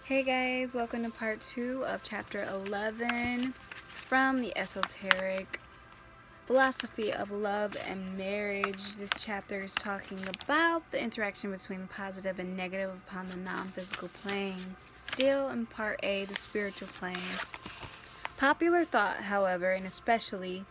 Hey guys, welcome to part 2 of chapter 11 from the Esoteric Philosophy of Love and Marriage. This chapter is talking about the interaction between the positive and negative upon the non-physical planes. Still in part A, the spiritual planes. Popular thought, however, and especially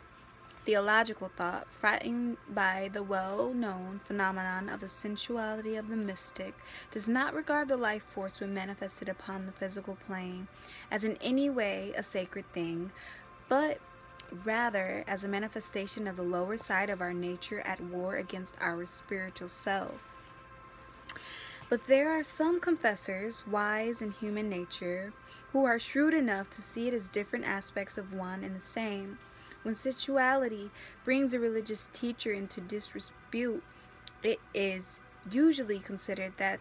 theological thought, frightened by the well-known phenomenon of the sensuality of the mystic, does not regard the life force when manifested upon the physical plane as in any way a sacred thing, but rather as a manifestation of the lower side of our nature at war against our spiritual self. But there are some confessors, wise in human nature, who are shrewd enough to see it as different aspects of one and the same. When sensuality brings a religious teacher into disrepute, it is usually considered that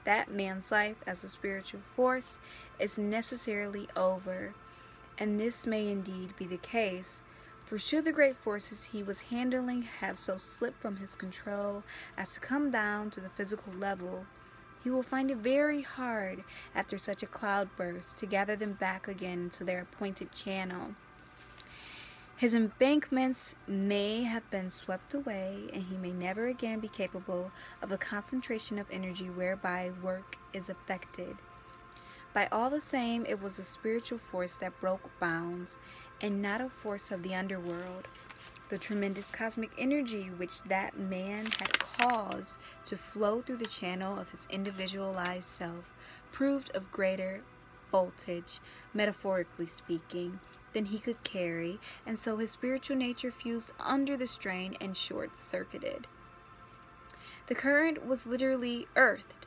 that man's life as a spiritual force is necessarily over. And this may indeed be the case, for should the great forces he was handling have so slipped from his control as to come down to the physical level, he will find it very hard after such a cloudburst to gather them back again into their appointed channel. His embankments may have been swept away, and he may never again be capable of the concentration of energy whereby work is effected. By all the same, it was a spiritual force that broke bounds, and not a force of the underworld. The tremendous cosmic energy which that man had caused to flow through the channel of his individualized self proved of greater voltage, metaphorically speaking, than he could carry, and so his spiritual nature fused under the strain and short-circuited. The current was literally earthed,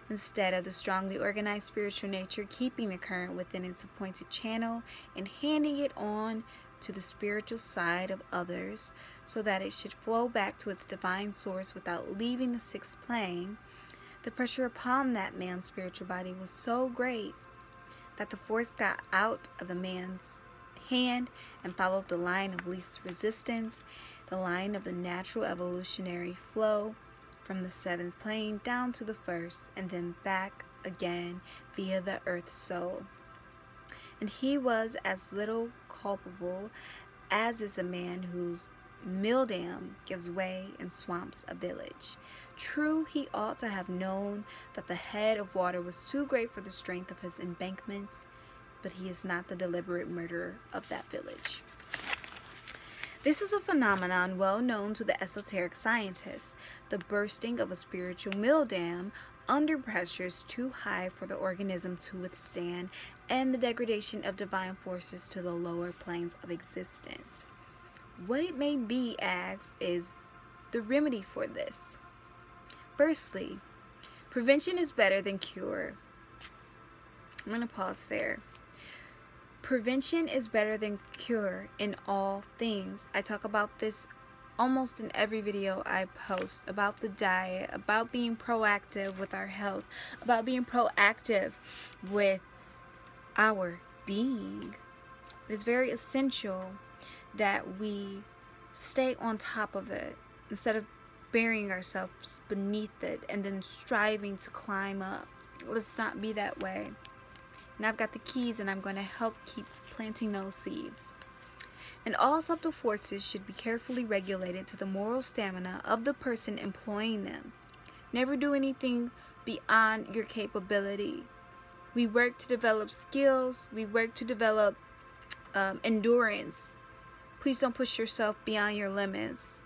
instead of the strongly organized spiritual nature keeping the current within its appointed channel and handing it on to the spiritual side of others so that it should flow back to its divine source without leaving the sixth plane. The pressure upon that man's spiritual body was so great that the force got out of the man's hand and followed the line of least resistance, the line of the natural evolutionary flow from the seventh plane down to the first and then back again via the earth soul. And he was as little culpable as is the man whose mill dam gives way and swamps a village. True, he ought to have known that the head of water was too great for the strength of his embankments, but he is not the deliberate murderer of that village. This is a phenomenon well known to the esoteric scientists, the bursting of a spiritual mill dam under pressures too high for the organism to withstand, and the degradation of divine forces to the lower planes of existence. What it may be asked is the remedy for this. Firstly, prevention is better than cure. I'm going to pause there. Prevention is better than cure in all things. I talk about this almost in every video I post, about the diet, about being proactive with our health, about being proactive with our being. It is very essential that we stay on top of it instead of burying ourselves beneath it and then striving to climb up. Let's not be that way. And I've got the keys, and I'm going to help keep planting those seeds. And all subtle forces should be carefully regulated to the moral stamina of the person employing them. Never do anything beyond your capability. We work to develop skills. We work to develop endurance. Please don't push yourself beyond your limits.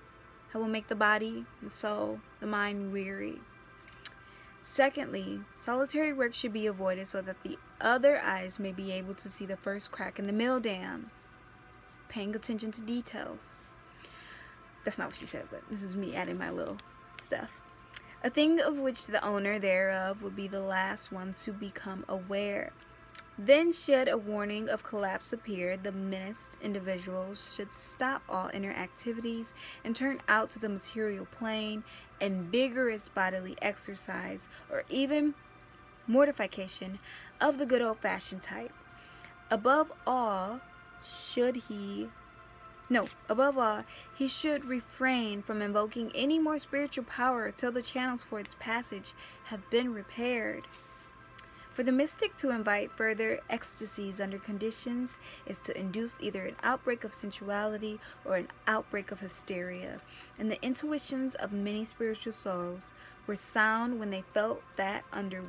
That will make the body, the soul, the mind weary. Secondly, solitary work should be avoided so that the other eyes may be able to see the first crack in the mill dam. Paying attention to details. That's not what she said, but this is me adding my little stuff. A thing of which the owner thereof would be the last one to become aware. Then should a warning of collapse appear, the menaced individuals should stop all inner activities and turn out to the material plane and vigorous bodily exercise, or even mortification of the good old-fashioned type. Above all, he should refrain from invoking any more spiritual power till the channels for its passage have been repaired. For the mystic to invite further ecstasies under conditions is to induce either an outbreak of sensuality or an outbreak of hysteria. And the intuitions of many spiritual souls were sound when they felt that under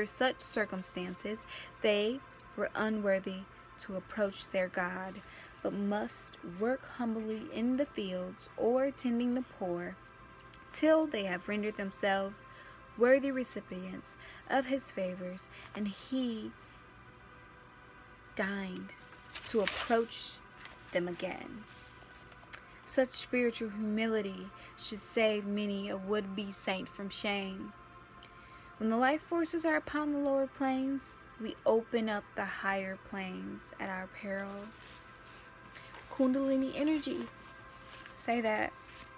such circumstances they were unworthy to approach their God, but must work humbly in the fields or tending the poor till they have rendered themselves worthy recipients of his favors, and he deigned to approach them again. Such spiritual humility should save many a would-be saint from shame. When the life forces are upon the lower planes, we open up the higher planes at our peril. Kundalini energy. Say that.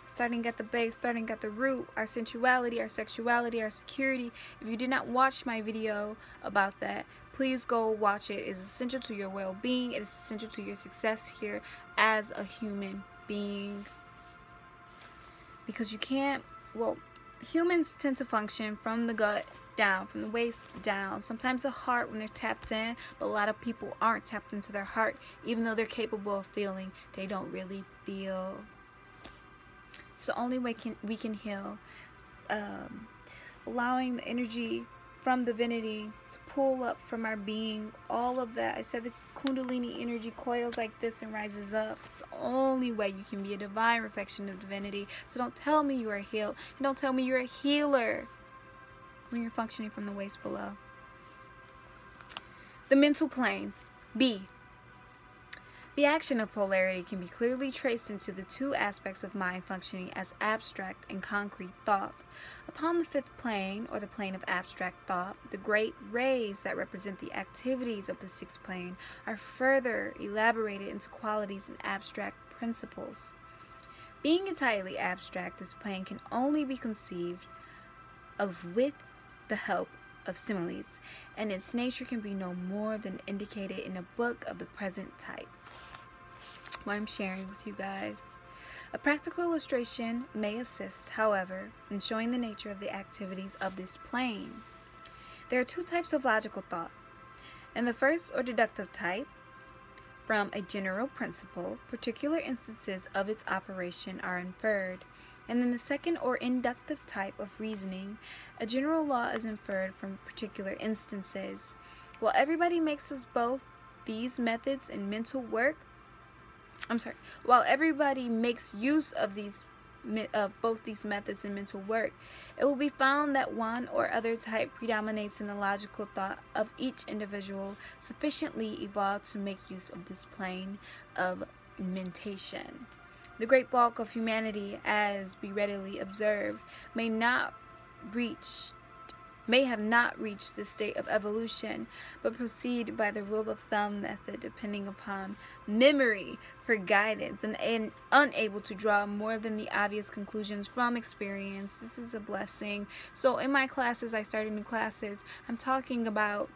Starting at the base, starting at the root, our sensuality, our sexuality, our security. If you did not watch my video about that, please go watch it. It is essential to your well-being. It is essential to your success here as a human being. Because you can't, well, humans tend to function from the gut down, from the waist down. Sometimes the heart when they're tapped in, but a lot of people aren't tapped into their heart. Even though they're capable of feeling, they don't really feel. It's the only way we can heal. Allowing the energy from divinity to pull up from our being. All of that. I said the Kundalini energy coils like this and rises up. It's the only way you can be a divine reflection of divinity. So don't tell me you are healed. And don't tell me you're a healer when you're functioning from the waist below. The mental planes. B. The action of polarity can be clearly traced into the two aspects of mind functioning as abstract and concrete thought. Upon the fifth plane, or the plane of abstract thought, the great rays that represent the activities of the sixth plane are further elaborated into qualities and abstract principles. Being entirely abstract, this plane can only be conceived of with the help of similes, and its nature can be no more than indicated in a book of the present type. What I'm sharing with you guys. A practical illustration may assist, however, in showing the nature of the activities of this plane. There are two types of logical thought. In the first, or deductive type, from a general principle, particular instances of its operation are inferred. And in the second, or inductive type of reasoning, a general law is inferred from particular instances. While everybody makes us both these methods in mental work, while everybody makes use of both these methods in mental work, it will be found that one or other type predominates in the logical thought of each individual sufficiently evolved to make use of this plane of mentation. The great bulk of humanity, as be readily observed, may have not reached this state of evolution, but proceed by the rule of thumb method, depending upon memory for guidance and unable to draw more than the obvious conclusions from experience. This is a blessing. So in my classes, I started new classes. I'm talking about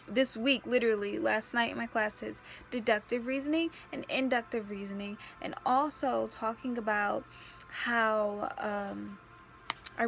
this week, literally last night in my classes, deductive reasoning and inductive reasoning, and also talking about how I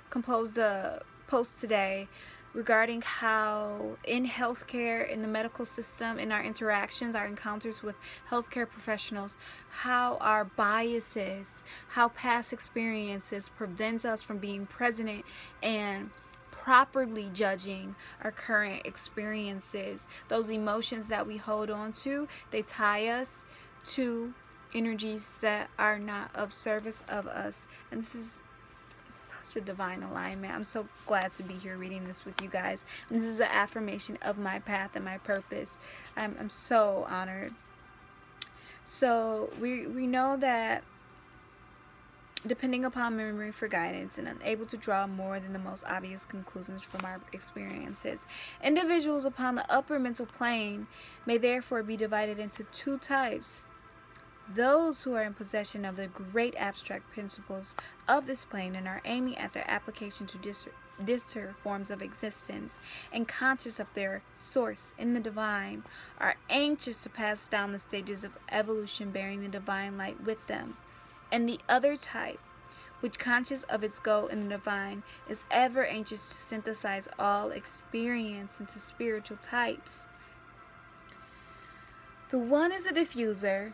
composed a post today regarding how in healthcare, in the medical system, in our interactions, our encounters with healthcare professionals, how our biases, how past experiences prevent us from being present and properly judging our current experiences. Those emotions that we hold on to, they tie us to energies that are not of service of us. And this is such a divine alignment. I'm so glad to be here reading this with you guys. And this is an affirmation of my path and my purpose. I'm so honored. So we know that depending upon memory for guidance and unable to draw more than the most obvious conclusions from our experiences, individuals upon the upper mental plane may therefore be divided into two types. Those who are in possession of the great abstract principles of this plane and are aiming at their application to distant forms of existence and conscious of their source in the divine, are anxious to pass down the stages of evolution bearing the divine light with them. And the other type, which, conscious of its goal in the divine, is ever anxious to synthesize all experience into spiritual types. The one is a diffuser,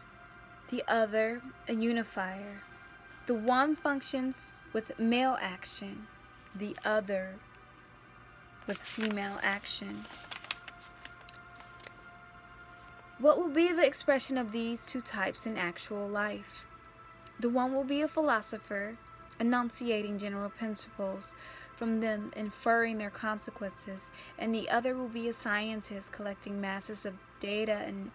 the other a unifier. The one functions with male action, the other with female action. What will be the expression of these two types in actual life? The one will be a philosopher, enunciating general principles, from them inferring their consequences, and the other will be a scientist, collecting masses of data and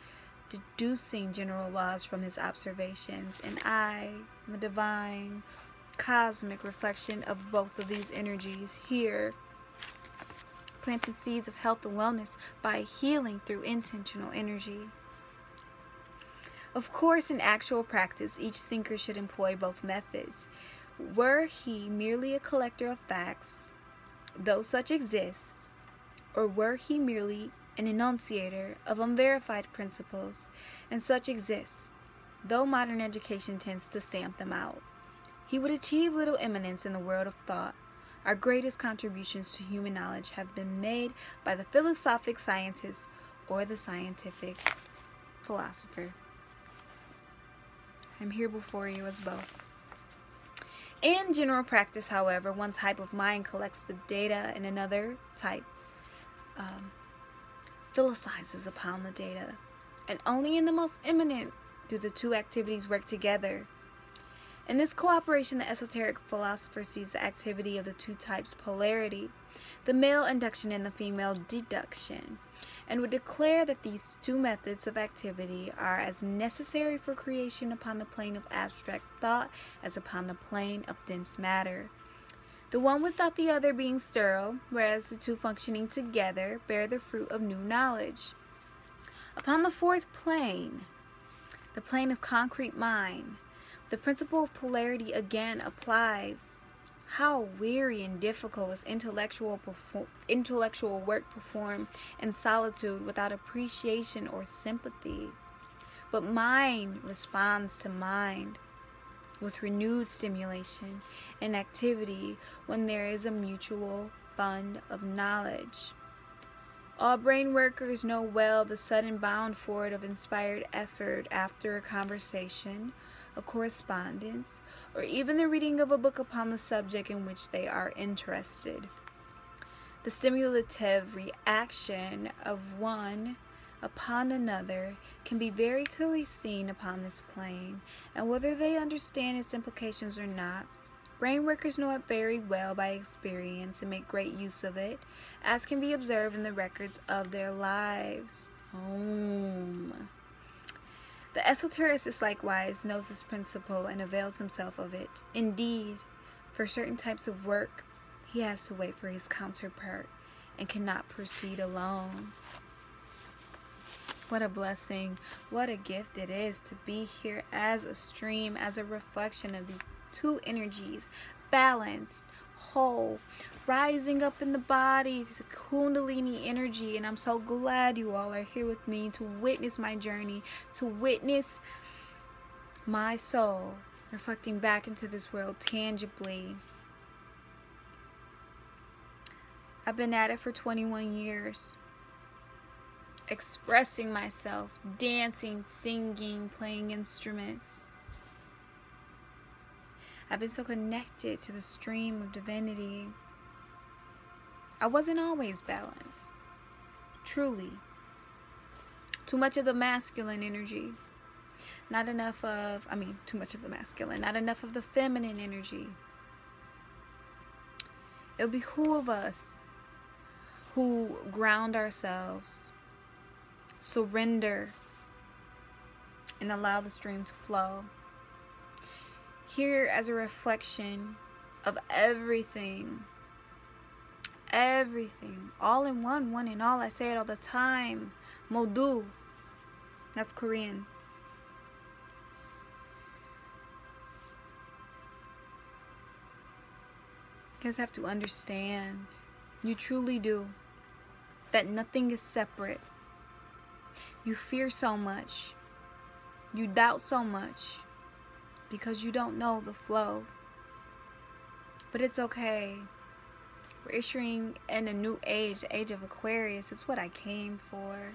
deducing general laws from his observations. And I am a divine, cosmic reflection of both of these energies here, planting seeds of health and wellness by healing through intentional energy. Of course, in actual practice, each thinker should employ both methods. Were he merely a collector of facts, though such exist, or were he merely an enunciator of unverified principles, and such exist, though modern education tends to stamp them out, he would achieve little eminence in the world of thought. Our greatest contributions to human knowledge have been made by the philosophic scientist or the scientific philosopher. I'm here before you as both. In general practice, however, one type of mind collects the data and another type philosophizes upon the data. And only in the most eminent do the two activities work together. In this cooperation, the esoteric philosopher sees the activity of the two types' polarity, the male induction and the female deduction, and would declare that these two methods of activity are as necessary for creation upon the plane of abstract thought as upon the plane of dense matter, the one without the other being sterile, whereas the two functioning together bear the fruit of new knowledge. Upon the fourth plane, the plane of concrete mind, the principle of polarity again applies. How weary and difficult is intellectual work performed in solitude without appreciation or sympathy. But mind responds to mind with renewed stimulation and activity when there is a mutual fund of knowledge. All brain workers know well the sudden bound forward of inspired effort after a conversation, a correspondence, or even the reading of a book upon the subject in which they are interested. The stimulative reaction of one upon another can be very clearly seen upon this plane, and whether they understand its implications or not, brain workers know it very well by experience and make great use of it, as can be observed in the records of their lives. The esotericist likewise knows this principle and avails himself of it. Indeed, for certain types of work, he has to wait for his counterpart and cannot proceed alone. What a blessing, what a gift it is to be here as a stream, as a reflection of these two energies, balanced, whole, rising up in the body, the Kundalini energy. And I'm so glad you all are here with me to witness my journey, to witness my soul reflecting back into this world tangibly. I've been at it for 21 years, expressing myself, dancing, singing, playing instruments. I've been so connected to the stream of divinity. I wasn't always balanced, truly. Too much of the masculine energy, not enough of, too much of the masculine, not enough of the feminine energy. It would behoove us who ground ourselves, surrender, and allow the stream to flow. Here as a reflection of everything, all in one, one in all. I say it all the time. Modu, that's Korean. You guys have to understand, you truly do, that nothing is separate. You fear so much, you doubt so much, because you don't know the flow. But it's okay. We're issuing in a new age, the age of Aquarius. It's what I came for.